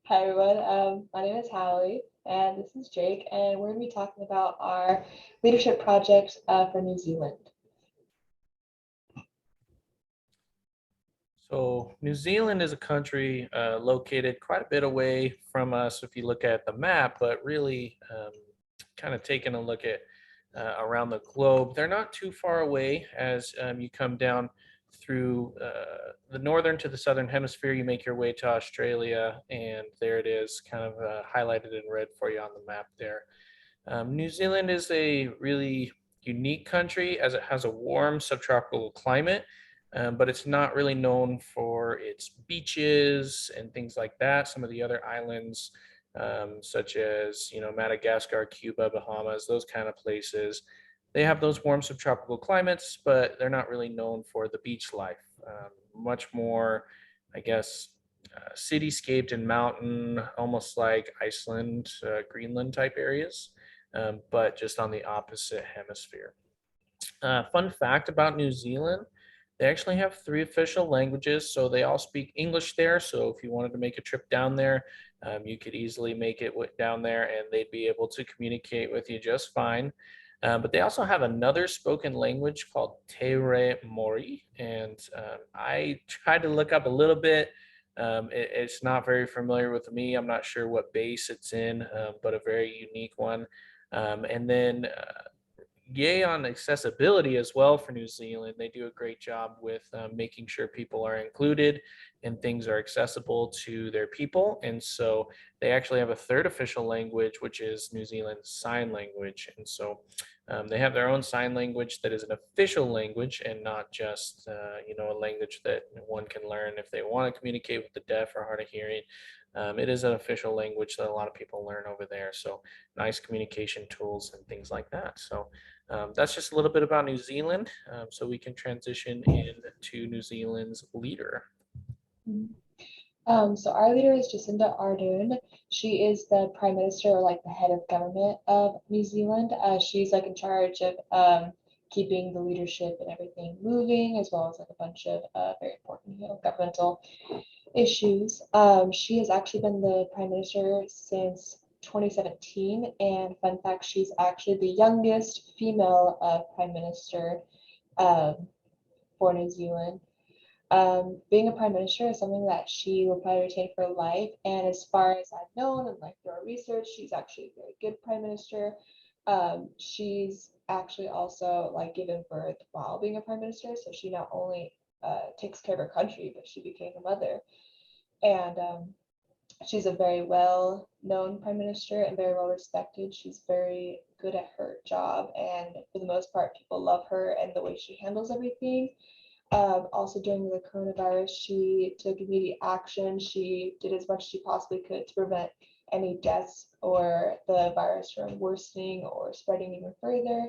Hi everyone, my name is Hallie and this is Jake, and we're going to be talking about our leadership project for New Zealand. So New Zealand is a country located quite a bit away from us if you look at the map, but really kind of taking a look at around the globe. They're not too far away as you come down through the northern to the southern hemisphere. You make your way to Australia, and there it is, kind of highlighted in red for you on the map there. New Zealand is a really unique country as it has a warm subtropical climate, but it's not really known for its beaches and things like that. Some of the other islands, such as Madagascar, Cuba, Bahamas, those kind of places, they have those warm subtropical climates, but they're not really known for the beach life. Much more, I guess, cityscaped and mountain, almost like Iceland, Greenland type areas, but just on the opposite hemisphere. Fun fact about New Zealand, they actually have three official languages, so they all speak English there. So if you wanted to make a trip down there, you could easily make it down there and they'd be able to communicate with you just fine. But they also have another spoken language called Te Re Mori, and I tried to look up a little bit. It's not very familiar with me. I'm not sure what base it's in, but a very unique one. And then yay on accessibility as well for New Zealand. They do a great job with making sure people are included and things are accessible to their people. And so they actually have a third official language, which is New Zealand's sign language. And so they have their own sign language that is an official language and not just a language that one can learn if they want to communicate with the deaf or hard of hearing. It is an official language that a lot of people learn over there. So nice communication tools and things like that. So that's just a little bit about New Zealand. So we can transition into New Zealand's leader. So our leader is Jacinda Ardern. She is the Prime Minister, or like the head of government of New Zealand. She's like in charge of keeping the leadership and everything moving, as well as like a bunch of very important, governmental issues. She has actually been the Prime Minister since 2017, and fun fact, she's actually the youngest female Prime Minister um, for New Zealand. Being a Prime Minister is something that she will probably retain for life, and as far as I've known and like through our research, she's actually a very good Prime Minister. She's actually also like given birth while being a Prime Minister, so she not only takes care of her country, but she became a mother. And she's a very well known prime minister and very well respected. She's very good at her job, and for the most part, people love her and the way she handles everything. Also, during the coronavirus, she took immediate action. She did as much as she possibly could to prevent any deaths or the virus from worsening or spreading even further.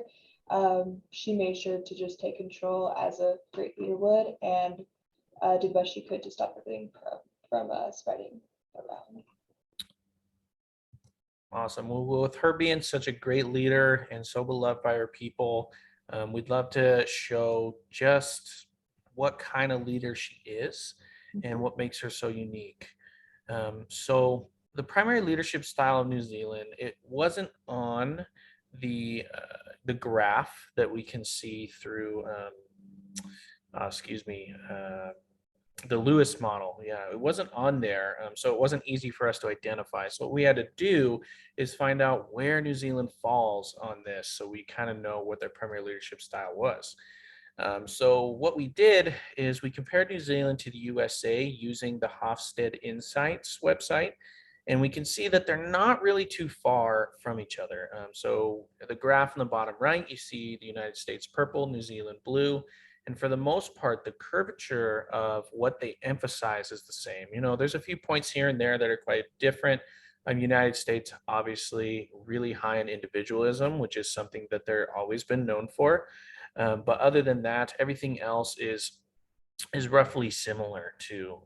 She made sure to just take control as a great leader would, and did what she could to stop everything from spreading around. Awesome. Well, with her being such a great leader and so beloved by her people, we'd love to show just what kind of leader she is and what makes her so unique. So the primary leadership style of New Zealand, it wasn't on the graph that we can see through, excuse me, the Lewis model. Yeah, it wasn't on there. So it wasn't easy for us to identify. So what we had to do is find out where New Zealand falls on this so we kind of know what their primary leadership style was. So what we did is we compared New Zealand to the USA using the Hofstede Insights website. And we can see that they're not really too far from each other. So the graph in the bottom right, you see the United States purple, New Zealand blue. And for the most part, the curvature of what they emphasize is the same. There's a few points here and there that are quite different. United States, obviously, really high in individualism, which is something that they're always been known for. But other than that, everything else is roughly similar to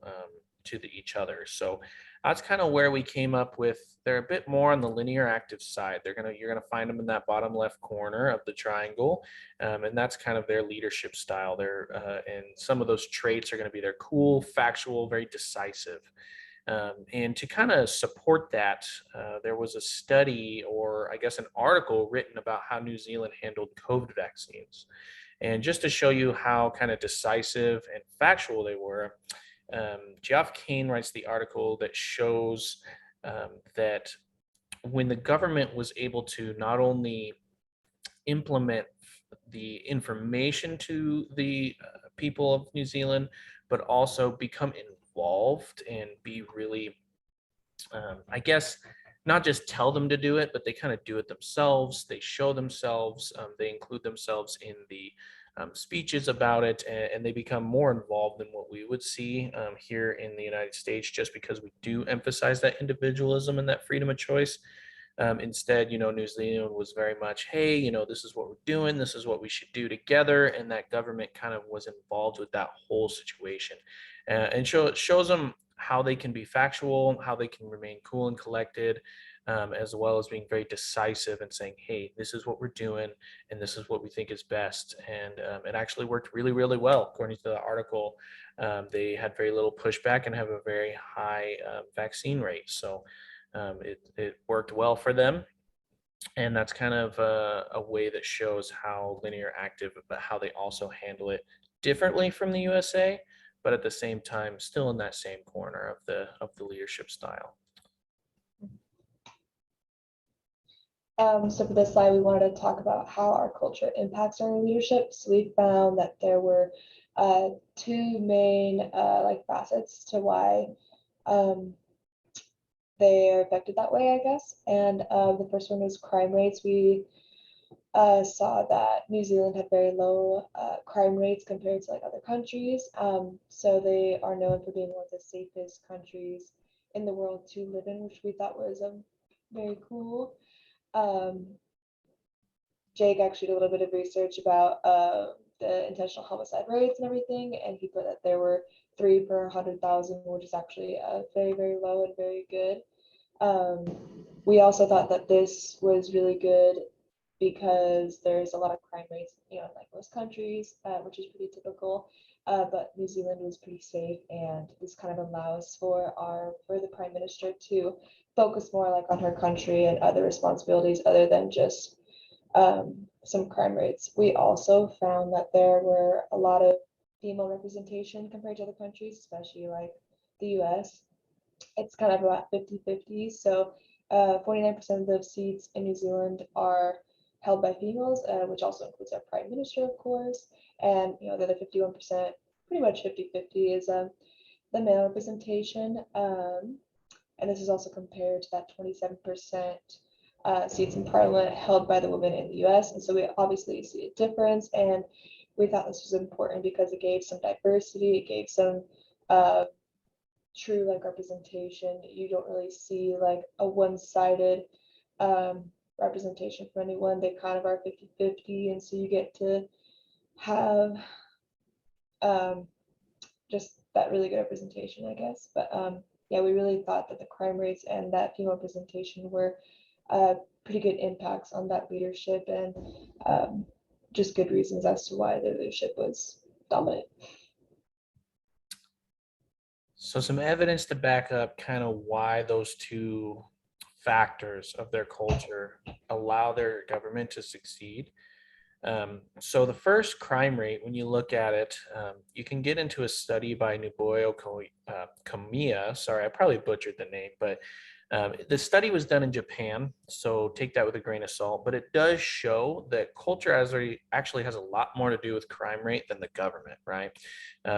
each other. So that's kind of where we came up with. They're a bit more on the linear active side. You're gonna find them in that bottom left corner of the triangle, and that's kind of their leadership style. And some of those traits are going to be they're cool, factual, very decisive. And to kind of support that, there was a study, or I guess an article written about how New Zealand handled COVID vaccines. And just to show you how kind of decisive and factual they were, Geoff Kane writes the article that shows that when the government was able to not only implement the information to the people of New Zealand, but also become involved and be really, I guess, not just tell them to do it, but they kind of do it themselves. They show themselves, they include themselves in the speeches about it, and they become more involved than what we would see here in the United States, just because we do emphasize that individualism and that freedom of choice. Instead, New Zealand was very much, hey, this is what we're doing, this is what we should do together, and that government kind of was involved with that whole situation, and it shows them how they can be factual, how they can remain cool and collected, as well as being very decisive and saying, hey, this is what we're doing, and this is what we think is best. And it actually worked really, really well. According to the article, they had very little pushback and have a very high vaccine rate. So it worked well for them. And that's kind of a way that shows how linear active, but how they also handle it differently from the USA, but at the same time, still in that same corner of the leadership style. So for this slide, we wanted to talk about how our culture impacts our leadership. So we found that there were two main facets to why they are affected that way, I guess. And the first one is crime rates. We saw that New Zealand had very low crime rates compared to like other countries. So they are known for being one of the safest countries in the world to live in, which we thought was very cool. Jake actually did a little bit of research about the intentional homicide rates and everything, and he put that there were 3 per 100,000, which is actually very, very low and very good. We also thought that this was really good because there's a lot of crime rates, like most countries, which is pretty typical. But New Zealand was pretty safe, and this kind of allows for the Prime Minister to focus more like on her country and other responsibilities other than just some crime rates. We also found that there were a lot of female representation compared to other countries, especially like the US. It's kind of about 50-50. So 49% of the seats in New Zealand are held by females, which also includes our Prime Minister, of course. And the other 51%, pretty much 50-50, is the male representation. And this is also compared to that 27% seats in Parliament held by the women in the US. And so we obviously see a difference. And we thought this was important because it gave some diversity, it gave some true representation. You don't really see like a one-sided representation for anyone. They kind of are 50-50, and so you get to have just that really good representation, I guess. But yeah, we really thought that the crime rates and that female representation were pretty good impacts on that leadership, and just good reasons as to why the leadership was dominant. So some evidence to back up kind of why those two factors of their culture allow their government to succeed. So the first, crime rate, when you look at it, you can get into a study by Nobuo Kamiya. Sorry, I probably butchered the name, but the study was done in Japan, so take that with a grain of salt. But it does show that culture actually has a lot more to do with crime rate than the government, right?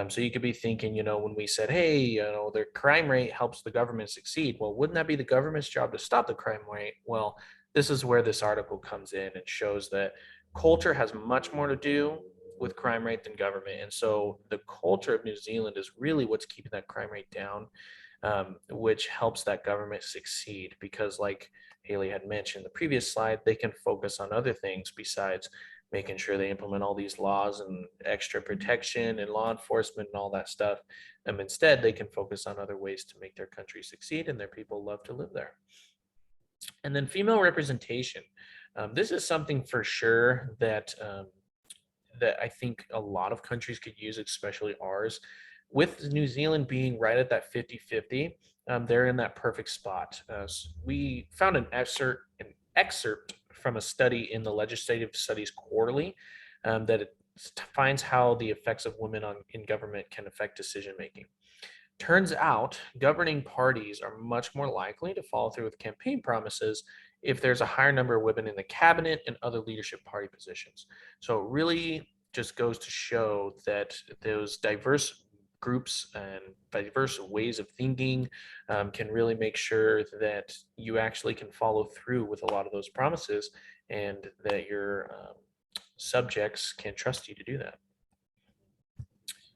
So you could be thinking, when we said, hey, their crime rate helps the government succeed. Well, wouldn't that be the government's job to stop the crime rate? Well, this is where this article comes in and shows that culture has much more to do with crime rate than government. And so the culture of New Zealand is really what's keeping that crime rate down, which helps that government succeed because, like Haley had mentioned in the previous slide, they can focus on other things besides making sure they implement all these laws and extra protection and law enforcement and all that stuff. Instead, they can focus on other ways to make their country succeed and their people love to live there. And then female representation. This is something for sure that I think a lot of countries could use, especially ours. with New Zealand being right at that 50-50, they're in that perfect spot. We found an excerpt from a study in the Legislative Studies Quarterly that it finds how the effects of women in government can affect decision making. Turns out governing parties are much more likely to follow through with campaign promises if there's a higher number of women in the cabinet and other leadership party positions. So it really just goes to show that those diverse groups and diverse ways of thinking can really make sure that you actually can follow through with a lot of those promises and that your subjects can trust you to do that.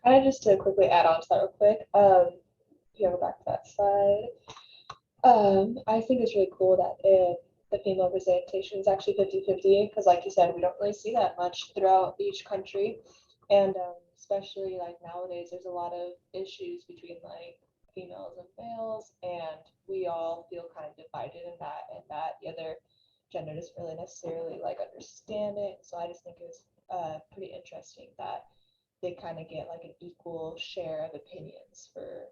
Kind of just to quickly add on to that real quick, if you go back to that slide, I think it's really cool that the female representation is actually 50-50 because like you said, we don't really see that much throughout each country. And especially like nowadays, there's a lot of issues between like females and males, and we all feel kind of divided in that, and that the other gender doesn't really necessarily like understand it. So I just think it's pretty interesting that they kind of get like an equal share of opinions for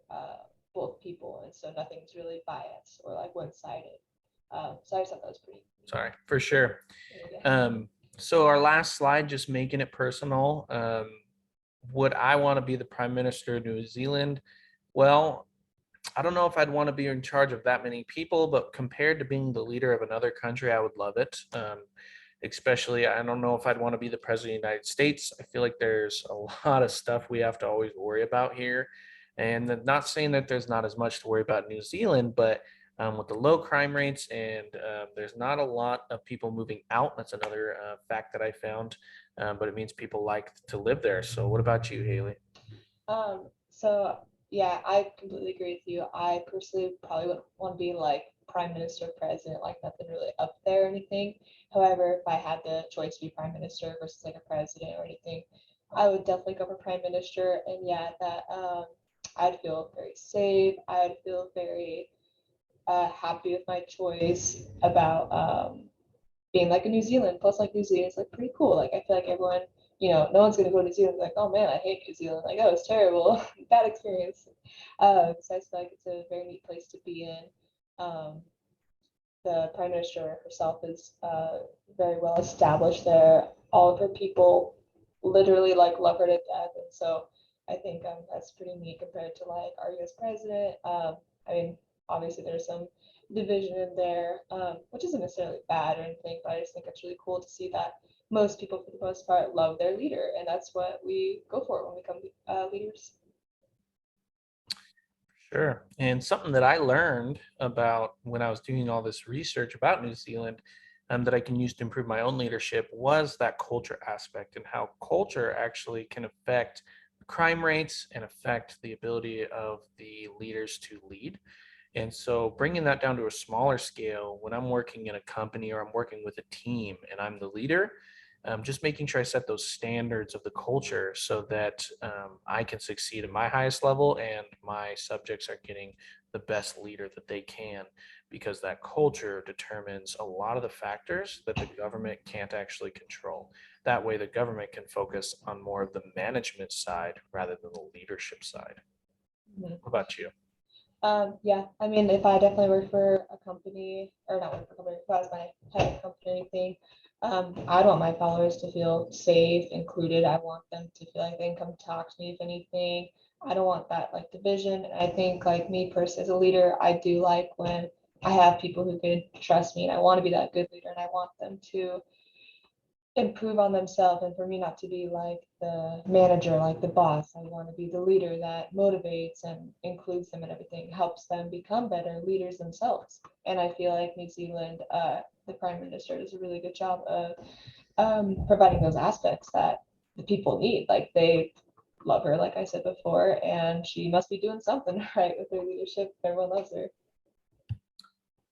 both people, and so nothing's really biased or like one-sided. So I just thought that was pretty. Sorry, for sure. Yeah. So our last slide, just making it personal. Would I want to be the Prime Minister of New Zealand? Well, I don't know if I'd want to be in charge of that many people, but compared to being the leader of another country, I would love it. Especially, I don't know if I'd want to be the President of the United States. I feel like there's a lot of stuff we have to always worry about here. And not saying that there's not as much to worry about in New Zealand, but with the low crime rates and there's not a lot of people moving out. That's another fact that I found, but it means people like to live there. So what about you, Haley? So yeah, I completely agree with you. I personally probably wouldn't want to be like prime minister, president, like nothing really up there or anything. However, if I had the choice to be prime minister versus like a president or anything, I would definitely go for prime minister. And yeah, that I'd feel very safe. I'd feel very happy with my choice about being like in New Zealand. Plus, like New Zealand is like pretty cool. Like I feel like everyone, no one's gonna go to New Zealand like, oh man, I hate New Zealand. Like, oh, it's terrible, bad experience. So I feel like it's a very neat place to be in. Um, the prime minister herself is very well established there. All of her people literally like love her to death, and so I think that's pretty neat compared to like our U.S. president. I mean, obviously there's some division in there, which isn't necessarily bad or anything, but I just think it's really cool to see that most people, for the most part, love their leader, and that's what we go for when we become leaders. Sure. And something that I learned about when I was doing all this research about New Zealand that I can use to improve my own leadership was that culture aspect and how culture actually can affect crime rates and affect the ability of the leaders to lead. And so bringing that down to a smaller scale, when I'm working in a company or I'm working with a team and I'm the leader, just making sure I set those standards of the culture so that I can succeed at my highest level and my subjects are getting the best leader that they can, because that culture determines a lot of the factors that the government can't actually control. That way, the government can focus on more of the management side rather than the leadership side. Mhm. What about you? Yeah, I mean, if I definitely work for a company, or not work for a company, if I was my head of company or anything, I'd want my followers to feel safe, included. I want them to feel like they can come talk to me if anything. I don't want that like division. And I think like me personally as a leader, I do like when I have people who can trust me, and I want to be that good leader, and I want them to improve on themselves, and for me not to be like the manager, like the boss. I want to be the leader that motivates and includes them, and everything helps them become better leaders themselves. And I feel like New Zealand, the prime minister does a really good job of providing those aspects that the people need. Like they love her, like I said before, and she must be doing something right with her leadership. Everyone loves her.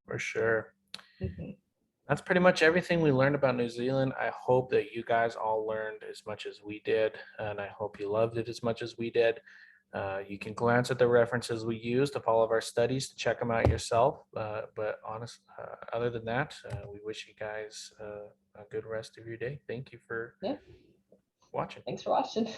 For sure. Mhm. That's pretty much everything we learned about New Zealand. I hope that you guys all learned as much as we did, and I hope you loved it as much as we did. You can glance at the references we used of all of our studies to check them out yourself. Other than that, we wish you guys a good rest of your day. Thank you for Yeah, watching. thanks for watching.